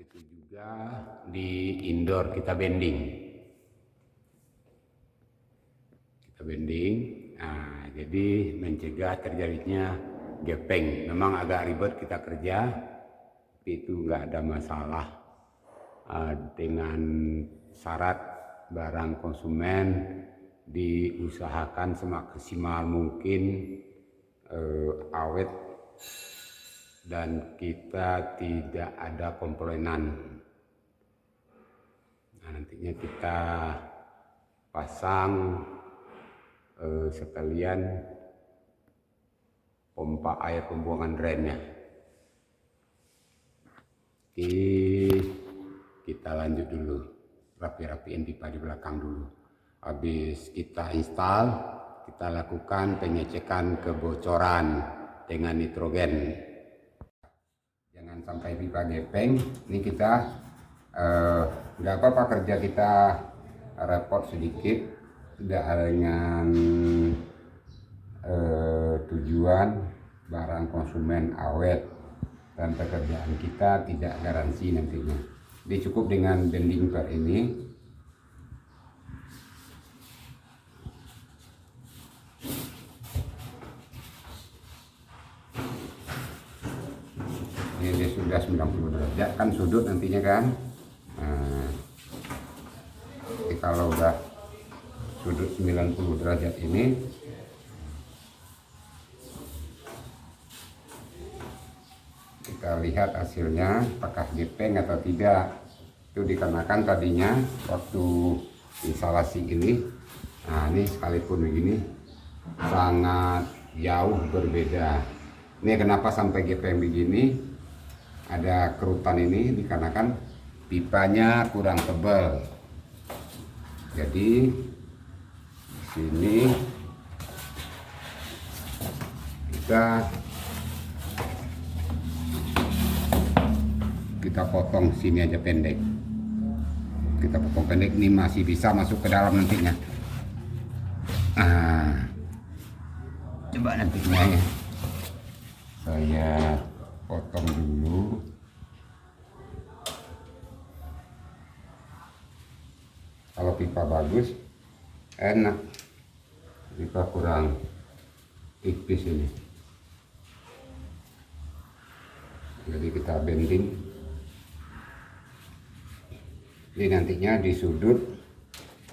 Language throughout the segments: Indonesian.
itu juga di indoor kita bending. Nah, jadi mencegah terjadinya gepeng. Memang agak ribet kita kerja, tapi itu nggak ada masalah. Dengan syarat barang konsumen diusahakan semaksimal mungkin awet dan kita tidak ada komplainan. Nah, nantinya kita pasang sekalian pompa air pembuangan drainnya. Oke, kita lanjut dulu, rapi-rapiin pipa di belakang dulu. Habis kita install, kita lakukan pengecekan kebocoran dengan nitrogen. Jangan sampai pipa gepeng. Ini kita nggak apa-apa kerja kita repot sedikit, tidak dengan tujuan barang konsumen awet dan pekerjaan kita tidak garansi nantinya. Jadi cukup dengan bending per ini. Ini dia sudah 90 derajat kan sudut nantinya kan. Nah, kalau udah sudut 90 derajat ini kita lihat hasilnya apakah gepeng atau tidak. Itu dikarenakan tadinya waktu instalasi ini, nah ini sekalipun begini sangat jauh berbeda. Ini kenapa sampai gepeng begini, ada kerutan ini dikarenakan pipanya kurang tebal. Jadi sini kita potong sini aja pendek. Kita potong pendek, ini masih bisa masuk ke dalam nantinya. Coba nantinya ya. Saya potong dulu. Kalau pipa bagus, enak. Pipa kurang tipis ini. Jadi kita bending. Jadi nantinya di sudut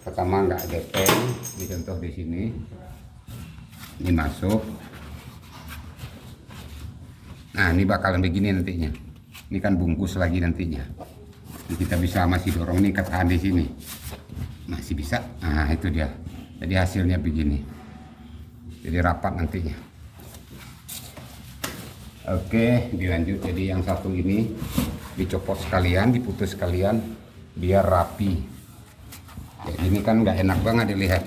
pertama nggak gepeng. Ini contoh di sini. Ini masuk. Nah, ini bakalan begini nantinya. Ini kan bungkus lagi nantinya. Jadi kita bisa masih dorong nih ketahan di sini. Masih bisa. Nah, itu dia. Jadi hasilnya begini. Jadi rapat nantinya. Oke, dilanjut. Jadi yang satu ini dicopot sekalian, diputus sekalian biar rapi. Ya, ini kan nggak enak banget dilihat.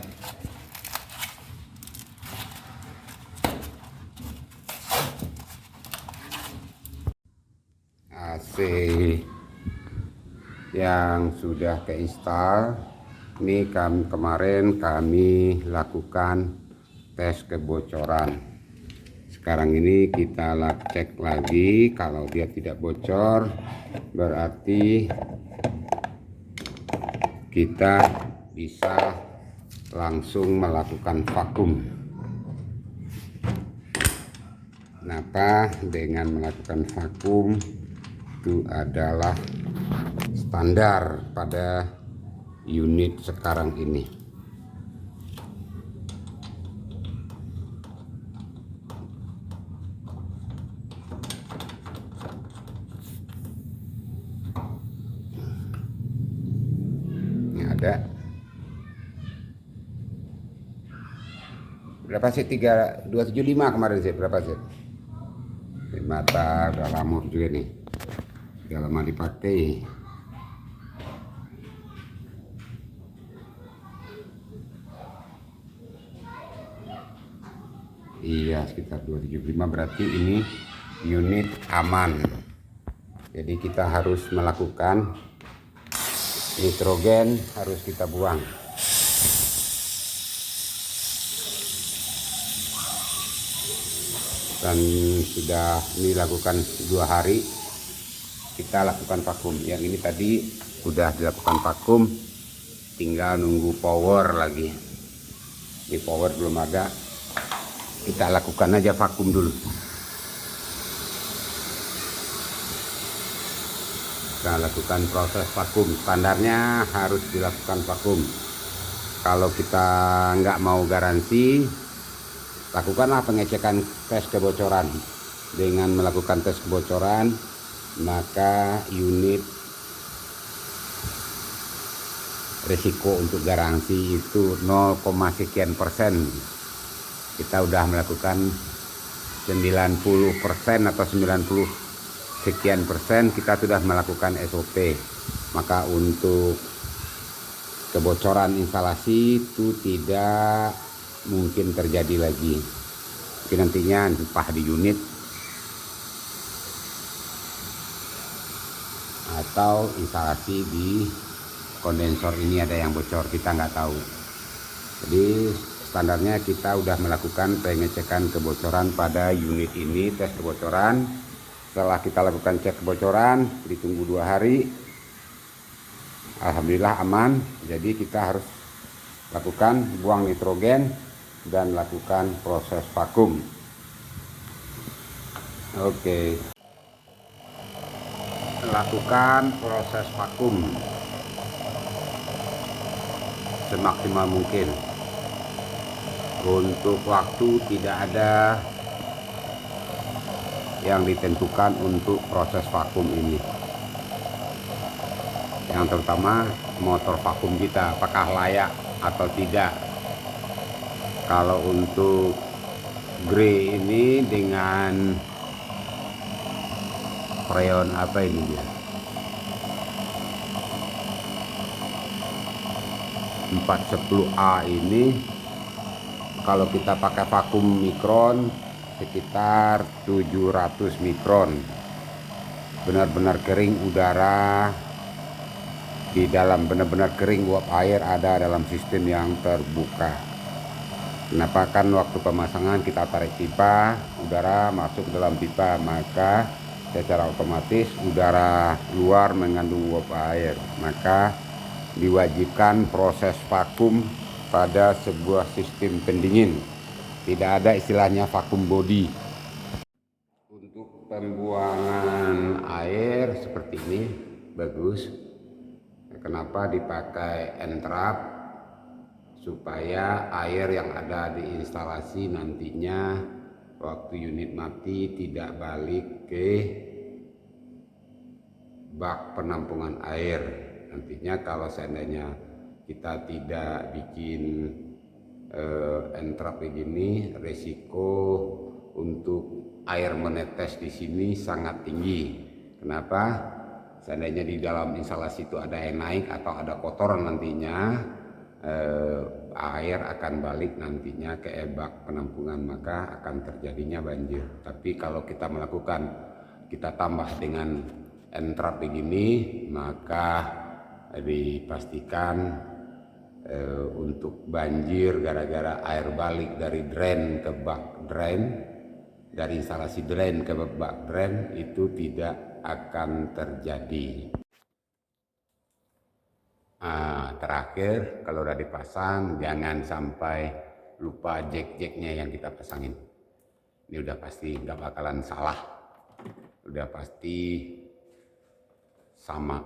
AC yang sudah keinstal, ini kemarin kami lakukan tes kebocoran. Sekarang ini kita cek lagi, kalau dia tidak bocor berarti kita bisa langsung melakukan vakum. Kenapa? Dengan melakukan vakum itu adalah standar pada unit sekarang ini. Ini ada berapa sih? 3275 kemarin sih, berapa sih? Mata udah lama juga nih, udah lama dipakai. Iya, sekitar 275, berarti ini unit aman. Jadi kita harus melakukan nitrogen, harus kita buang. Dan sudah dilakukan 2 hari kita lakukan vakum. Yang ini tadi udah dilakukan vakum, tinggal nunggu power lagi. Di power belum ada, kita lakukan aja vakum dulu. Kita lakukan proses vakum, standarnya harus dilakukan vakum. Kalau kita nggak mau garansi, lakukanlah pengecekan tes kebocoran. Dengan melakukan tes kebocoran, maka unit risiko untuk garansi itu 0, sekian persen. Kita udah melakukan 90% atau 90 sekian persen, kita sudah melakukan SOP. Maka untuk kebocoran instalasi itu tidak mungkin terjadi lagi. Mungkin nantinya entah di unit atau instalasi di kondensor ini ada yang bocor, kita nggak tahu. Jadi standarnya kita udah melakukan pengecekan kebocoran pada unit ini, tes kebocoran. Setelah kita lakukan cek kebocoran, ditunggu 2 hari, alhamdulillah aman. Jadi kita harus lakukan buang nitrogen dan lakukan proses vakum. Oke, lakukan proses vakum semaksimal mungkin. Untuk waktu tidak ada yang ditentukan untuk proses vakum ini. Yang terutama motor vakum kita apakah layak atau tidak. Kalau untuk grey ini dengan freon apa ini dia, 410A ini, kalau kita pakai vakum mikron sekitar 700 mikron. Benar-benar kering udara di dalam, benar-benar kering, uap air ada dalam sistem yang terbuka. Kenapa? Kan waktu pemasangan kita tarik pipa, udara masuk ke dalam pipa, maka secara otomatis udara luar mengandung uap air. Maka diwajibkan proses vakum pada sebuah sistem pendingin. Tidak ada istilahnya vakum body. Untuk pembuangan air seperti ini bagus. Kenapa dipakai entrap? Supaya air yang ada di instalasi nantinya waktu unit mati tidak balik ke bak penampungan air. Nantinya kalau seandainya kita tidak bikin entrap begini, resiko untuk air menetes di sini sangat tinggi. Kenapa? Seandainya di dalam instalasi itu ada yang naik atau ada kotoran, nantinya air akan balik nantinya ke bak penampungan, maka akan terjadinya banjir. Tapi kalau kita melakukan, kita tambah dengan entrap begini, maka dipastikan untuk banjir gara-gara air balik dari drain ke bak drain, dari instalasi drain ke bak drain, itu tidak akan terjadi. Terakhir, kalau udah dipasang jangan sampai lupa jack-jacknya yang kita pasangin. Ini udah pasti nggak bakalan salah, udah pasti sama.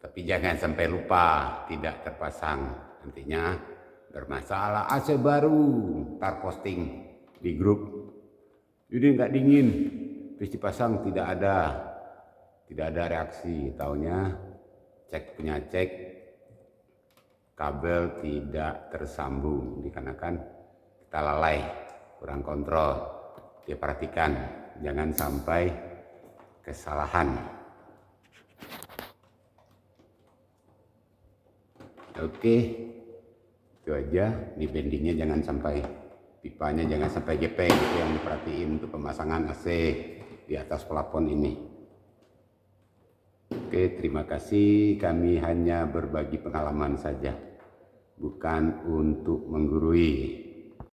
Tapi jangan sampai lupa tidak terpasang, nantinya bermasalah. AC baru, ntar posting di grup, ini nggak dingin, terus dipasang tidak ada reaksi. Taunya punya cek kabel tidak tersambung, dikarenakan kita lalai, kurang kontrol. Dia perhatikan jangan sampai kesalahan. Oke, itu aja. Di bendingnya jangan sampai, pipanya jangan sampai gepeng, itu yang diperhatiin untuk pemasangan AC di atas plafon ini. Oke, terima kasih. Kami hanya berbagi pengalaman saja, bukan untuk menggurui.